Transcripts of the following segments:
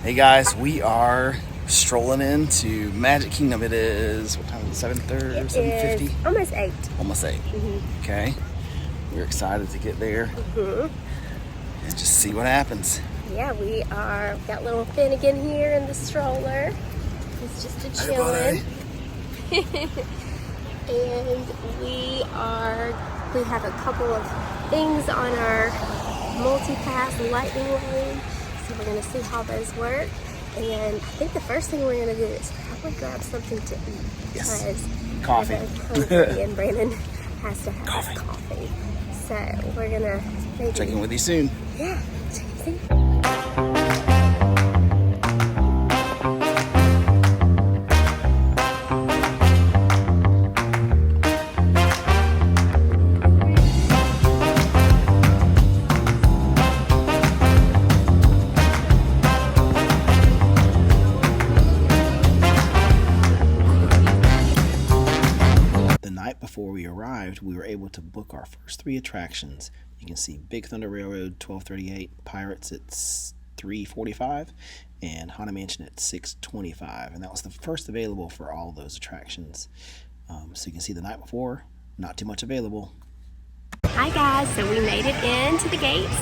Hey guys, we are strolling into Magic Kingdom. It is, what time is it, 7:30, 7:50? Almost 8. Almost 8. Mm-hmm. Okay. We're excited to get there and just see what happens. Yeah, we got little Finnegan here in the stroller. He's just a chillin'. And we have a couple of things on our multi-pass lightning lane. So we're gonna see how those work. And I think the first thing we're gonna do is probably grab something to eat. Yes. Because Coffee. we're hungry and Brandon has to have Coffee. his coffee. So we're gonna maybe Check in with you soon. Yeah, check it out. Before we arrived, we were able to book our first 3 attractions. You can see Big Thunder Railroad 12:38, Pirates at 3:45, and Haunted Mansion at 6:25. And that was the first available for all of those attractions. So you can see the night before, not too much available. Hi guys, so we made it into the gates.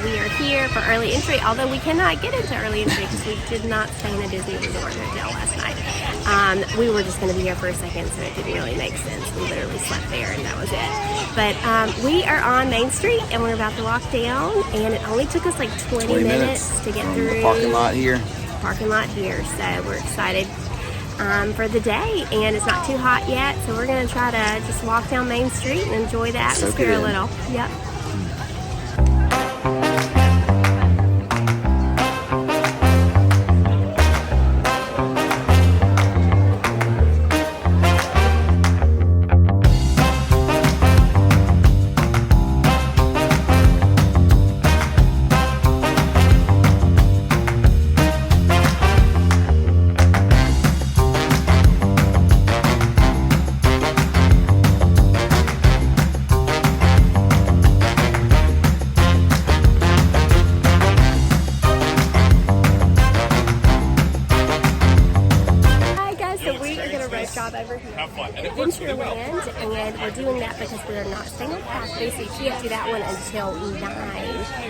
We are here for early entry, although we cannot get into early entry because we did not stay in a Disney Resort hotel last night. We were just going to be here for a second, so it didn't really make sense. We literally slept there and that was it. But we are on Main Street and we're about to walk down, and it only took us like 20 minutes to get through the parking lot here. So we're excited for the day, and it's not too hot yet, so we're going to try to just walk down Main Street and enjoy the atmosphere a little. Yep. Over here at Adventureland, and we're doing that because we are not staying on Pathway, so you can't do that one until 9.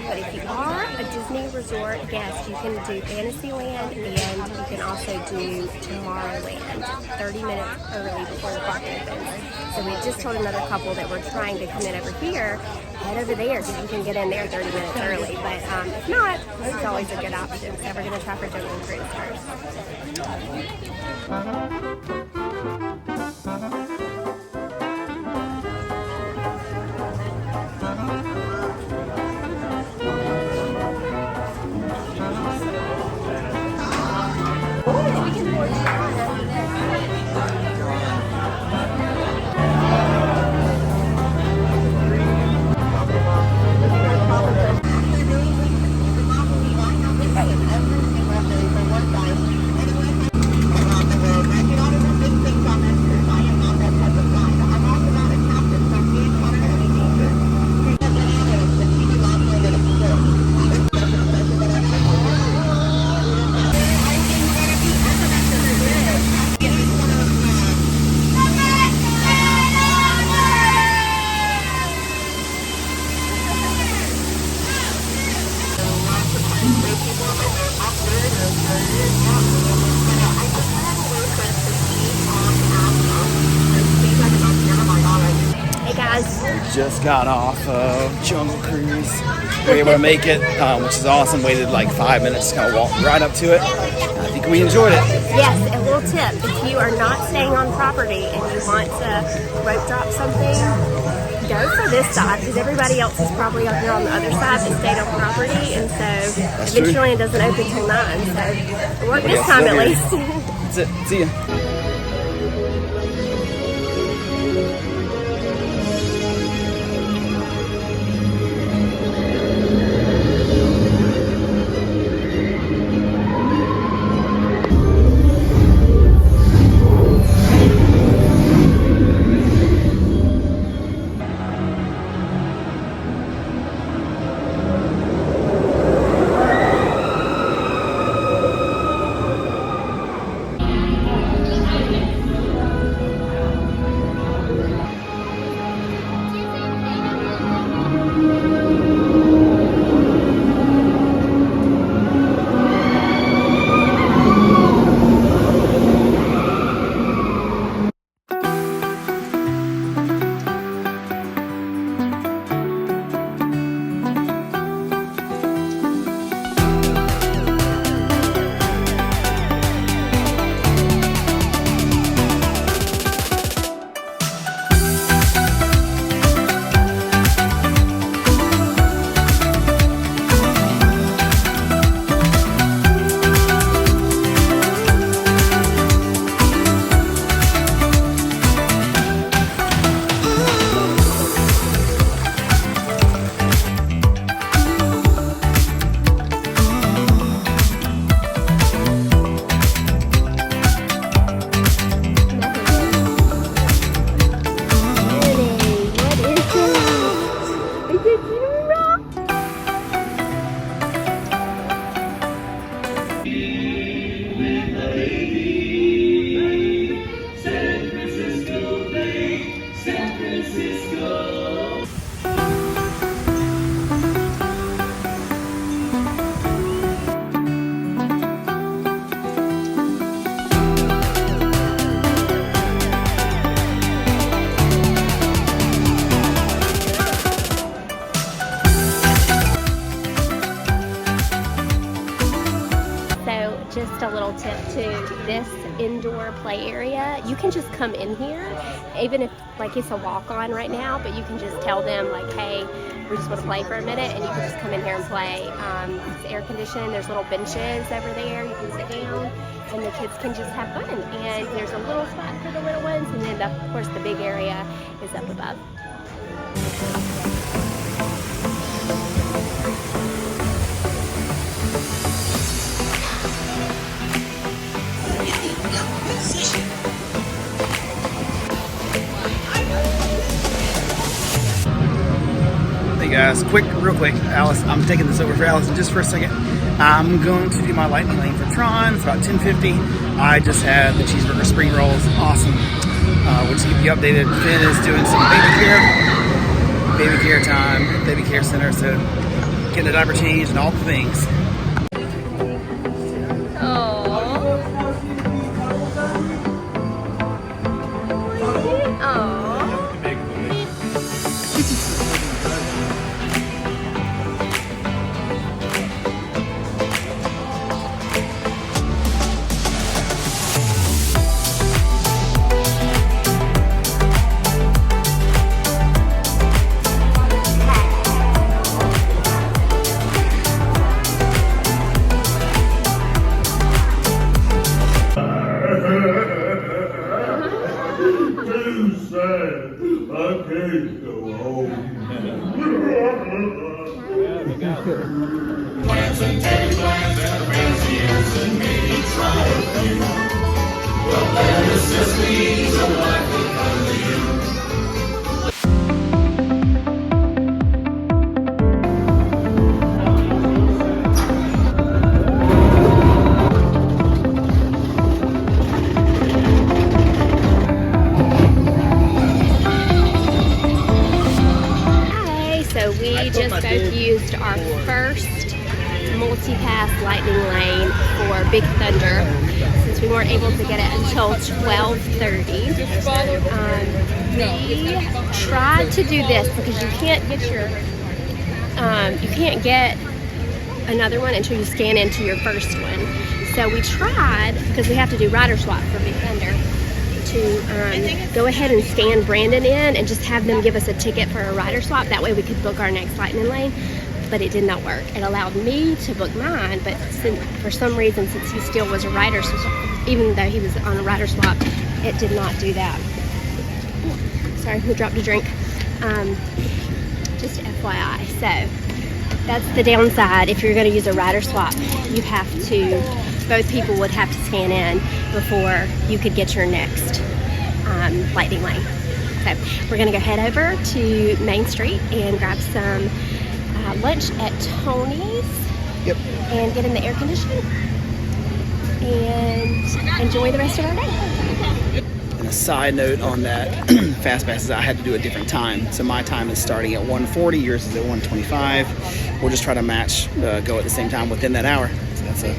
But if you are a Disney Resort guest, you can do Fantasyland, and you can also do Tomorrowland 30 minutes early before the park opens. So we just told another couple that we're trying to come in over here, head over there because you can get in there 30 minutes early. But if not, it's always a good option. So we're going to try for Jungle Cruise first. Just got off of Jungle Cruise. We were able to make it, which is awesome. Waited like 5 minutes to kind of walk right up to it. I think we enjoyed it. Yes, a little tip. If you are not staying on property and you want to rope drop something, go for this side because everybody else is probably up here on the other side that stayed on property, and so Adventureland doesn't open till 9, so it worked this time at least. That's it. See ya. just a little tip to this indoor play area. You can just come in here, even if like it's a walk-on right now, but you can just tell them like, hey, we just want to play for a minute, and you can just come in here and play. It's air conditioned. There's little benches over there. You can sit down, and the kids can just have fun. And there's a little spot for the little ones, and then of course the big area is up above. Hey guys, real quick, Alice, I'm taking this over for Alice just for a second. I'm going to do my lightning lane for Tron. It's about 10:50. I just had the cheeseburger spring rolls. Awesome. We'll just keep you updated. Finn is doing some baby care time, baby care center, so getting a diaper change and all the things. We just both used our first multi-pass lightning lane for Big Thunder since we weren't able to get it until 12:30. We tried to do this because you can't get another one until you scan into your first one. So we tried, because we have to do rider swap for Big Thunder, to go ahead and scan Brandon in and just have them give us a ticket for a rider swap. That way we could book our next lightning lane, but it did not work. It allowed me to book mine, but for some reason, since he still was a rider, even though he was on a rider swap, it did not do that. Sorry, we dropped a drink. Just FYI. So that's the downside. If you're going to use a rider swap, you have to, both people would have to scan in before you could get your next lightning lane. So we're going to go head over to Main Street and grab some lunch at Tony's. Yep. And get in the air conditioning and enjoy the rest of our day. And a side note on that, Fast Pass is I had to do a different time. So my time is starting at 1:40, yours is at 1:25. We'll just try to match, go at the same time within that hour. So that's it.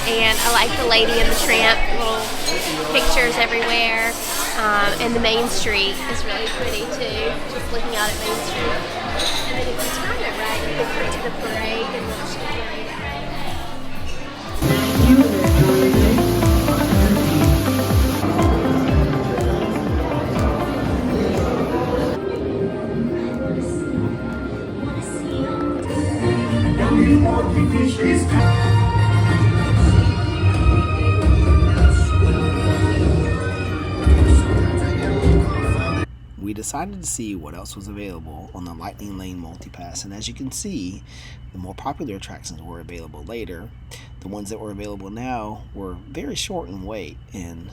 And I like the Lady and the Tramp, little pictures everywhere. And the Main Street is really pretty too, just looking out at Main Street. And then if you time it right, you can get to the parade and watch the parade out. We decided to see what else was available on the Lightning Lane Multipass, and as you can see, the more popular attractions were available later. The ones that were available now were very short in wait, and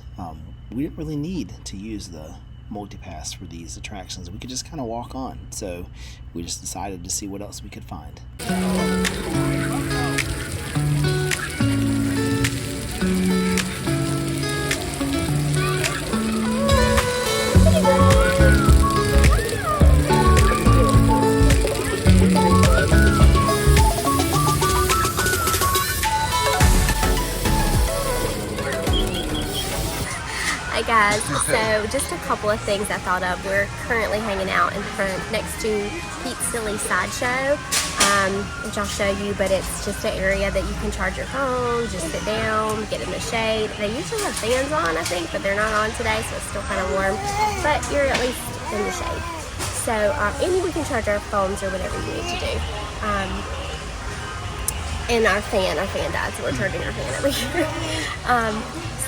we didn't really need to use the multi-pass for these attractions. We could just kind of walk on, so we just decided to see what else we could find. Hi guys, so just a couple of things I thought of. We're currently hanging out in front next to Pete's Silly Sideshow, which I'll show you, but it's just an area that you can charge your phone, just sit down, get in the shade. They usually have fans on, I think, but they're not on today, so it's still kind of warm, but you're at least in the shade. So, and we can charge our phones or whatever you need to do. And our fan died, so we're charging our fan over here.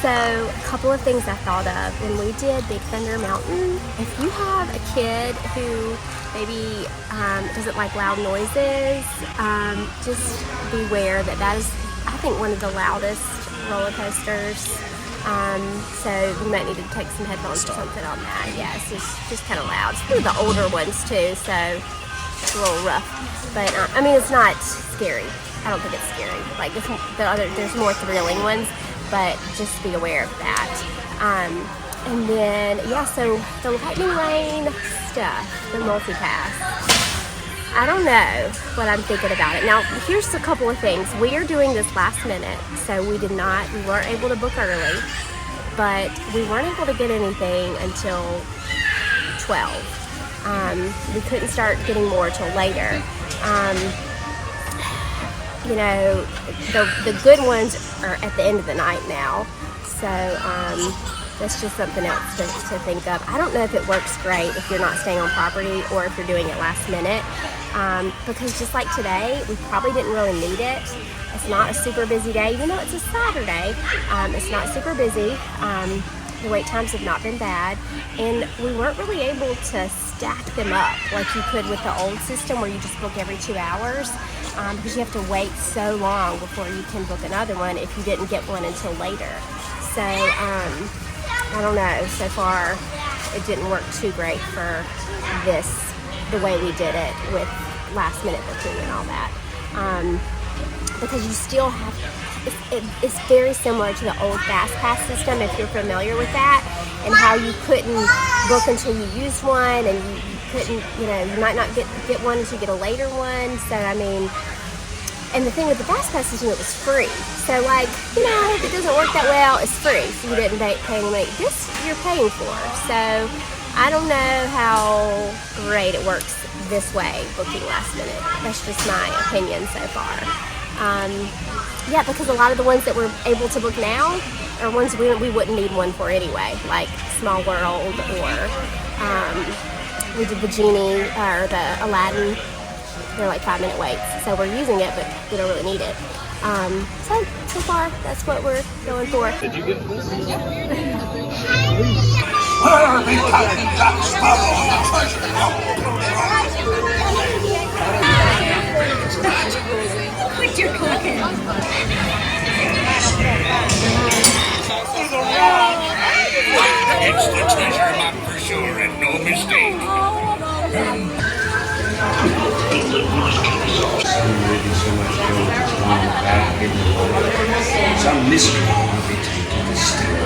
So a couple of things I thought of when we did Big Thunder Mountain. If you have a kid who maybe doesn't like loud noises, just beware that is, I think, one of the loudest roller coasters. So you might need to take some headphones or something on that. Yes, it's just kind of loud. It's one of the older ones too, so it's a little rough. But I mean, it's not scary. I don't think it's scary. Like there's more thrilling ones, but just be aware of that. And then, yeah, so the lightning lane stuff, the multi-pass. I don't know what I'm thinking about it. Now, here's a couple of things. We are doing this last minute, so we weren't able to book early, but we weren't able to get anything until 12. We couldn't start getting more till later. You know, the good ones are at the end of the night now, so that's just something else to think of. I don't know if it works great if you're not staying on property or if you're doing it last minute, because just like today, we probably didn't really need it. It's not a super busy day, even though it's a Saturday. It's not super busy. The wait times have not been bad, and we weren't really able to stack them up like you could with the old system where you just book every 2 hours, because you have to wait so long before you can book another one if you didn't get one until later. So I don't know, so far it didn't work too great for this, the way we did it with last minute booking and all that, because you still have, it's very similar to the old Fast Pass system, if you're familiar with that, and how you couldn't book until you used one, and you couldn't, you know, you might not get one until you get a later one. So I mean, and the thing with the Fast Pass system, it was free. So like, you know, if it doesn't work that well, it's free, so you didn't pay any money. This you're paying for. So I don't know how great it works this way, booking last minute. That's just my opinion so far. Yeah, because a lot of the ones that we're able to book now are ones we wouldn't need one for anyway, like Small World, or we did the Genie or the Aladdin. They're like 5-minute waits, so we're using it, but we don't really need it. So far, that's what we're going for. Did you get this? Where are the Captain Jack Sparrow and the treasure? Quit your cooking. It's the treasure map for sure, and no mistake. Some mystery will be taken to steal.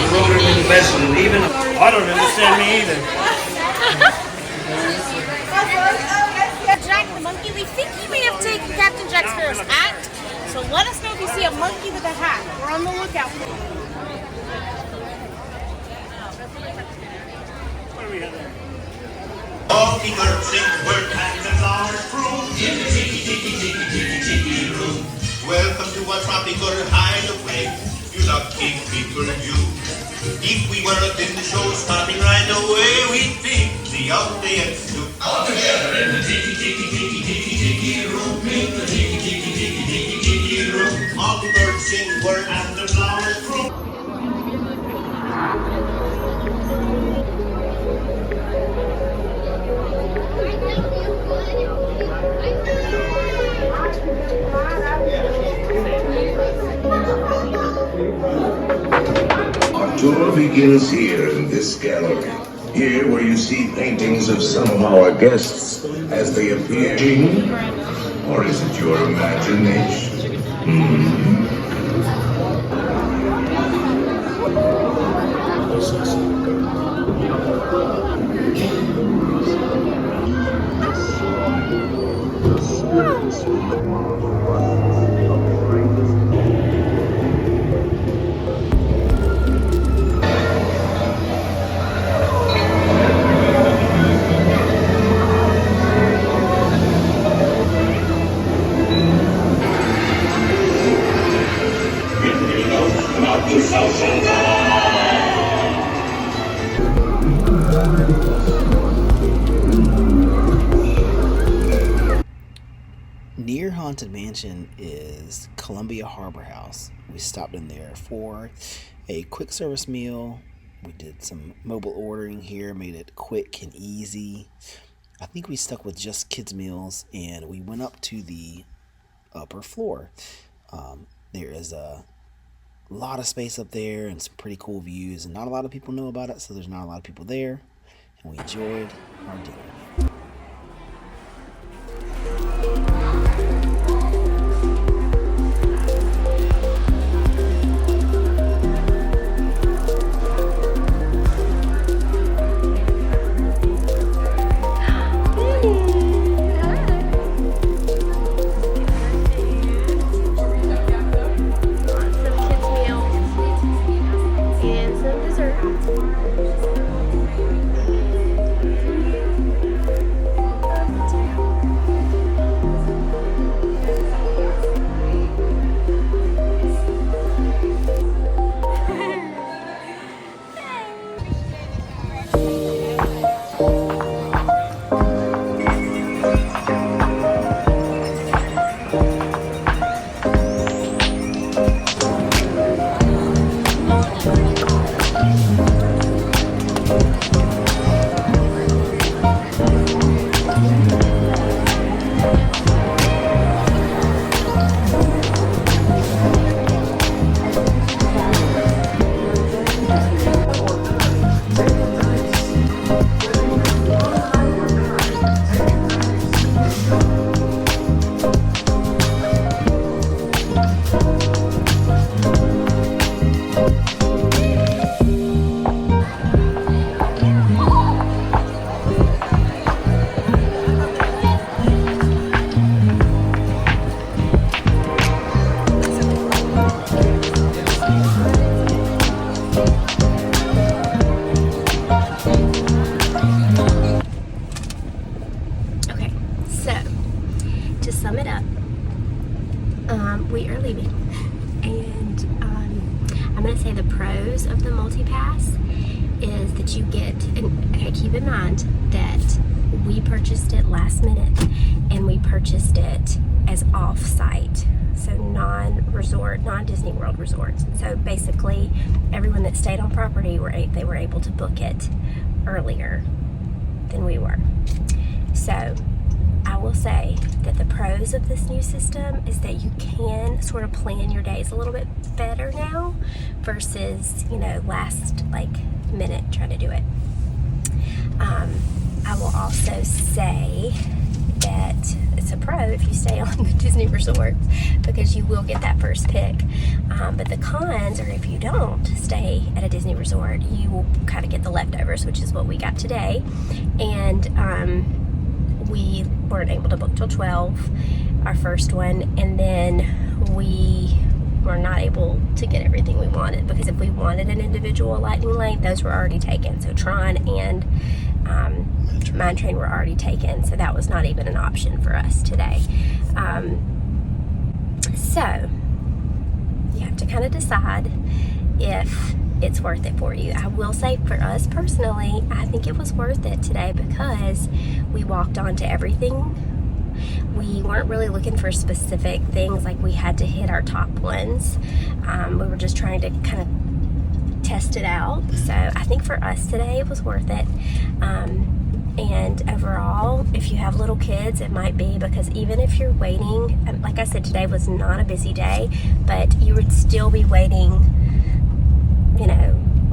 Program investment, even. I don't understand me either. Jack the monkey, we think he may have taken Captain Jack Sparrow's hat, so let us know if you see a monkey with a hat. We're on the lookout for you. All the urchins were captains on our crew in the tiki room. Welcome to our tropical hideaway, you lucky people, you. If we were in the show starting right away, we'd think the audience knew. All together in the tiki room, in the tiki room. All the urchins were captains on our crew. Tour begins here in this gallery. Here where you see paintings of some of our guests as they appear. Genie? Or is it your imagination? Near Haunted Mansion is Columbia Harbor House. We stopped in there for a quick service meal. We did some mobile ordering here, made it quick and easy. I think we stuck with just kids' meals, and we went up to the upper floor. There is a lot of space up there and some pretty cool views, and not a lot of people know about it, so there's not a lot of people there, and we enjoyed our dinner. We are leaving, and I'm going to say the pros of the multi-pass is that you get, and okay, keep in mind that we purchased it last minute, and we purchased it as off-site, so non-resort, non-Disney World resorts. So basically, everyone that stayed on property, they were able to book it earlier than we were. So I will say that the pros of this new system is that you can sort of plan your days a little bit better now versus, last minute trying to do it. I will also say that it's a pro if you stay on the Disney resorts because you will get that first pick. But the cons are if you don't stay at a Disney resort, you will kind of get the leftovers, which is what we got today. And we weren't able to book till 12, our first one, and then we were not able to get everything we wanted because if we wanted an individual lightning lane, those were already taken. So Tron and Mine Train were already taken, so that was not even an option for us today. So you have to kind of decide if it's worth it for you. I will say for us personally, I think it was worth it today because we walked onto everything. We weren't really looking for specific things, like we had to hit our top ones. We were just trying to kind of test it out. So I think for us today it was worth it. And overall, if you have little kids, it might be, because even if you're waiting, like I said, today was not a busy day, but you would still be waiting,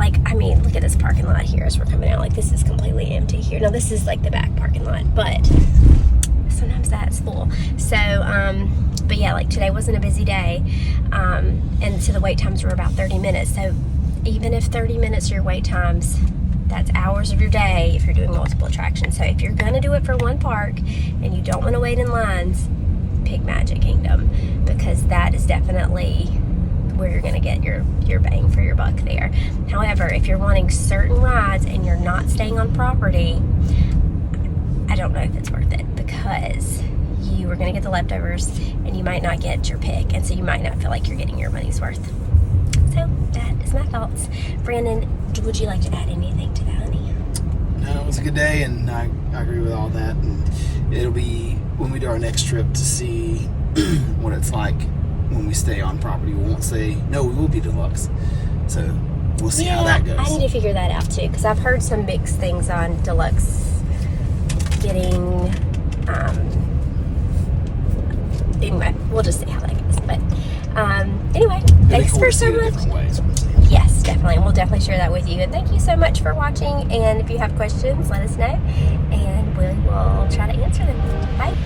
Like, I mean, look at this parking lot here as we're coming out. Like, this is completely empty here. Now, this is like the back parking lot, but sometimes that's full. So, but yeah, like today wasn't a busy day. And so the wait times were about 30 minutes. So even if 30 minutes are your wait times, that's hours of your day if you're doing multiple attractions. So if you're gonna do it for one park and you don't want to wait in lines, pick Magic Kingdom, because that is definitely where you're gonna get your bang for your buck there. However, if you're wanting certain rides and you're not staying on property, I don't know if it's worth it, because you are gonna get the leftovers and you might not get your pick, and so you might not feel like you're getting your money's worth. So that is my thoughts. Brandon, would you like to add anything to that, honey? No, it was a good day, and I agree with all that. And it'll be when we do our next trip to see what it's like when we stay on property. We won't say, no, we will be deluxe. So we'll see how that goes. I need to figure that out too, because I've heard some mixed things on deluxe getting, anyway, we'll just see how that goes. But anyway, thanks for so much. Yes, definitely. We'll definitely share that with you. And thank you so much for watching. And if you have questions, let us know, and we will try to answer them. Bye.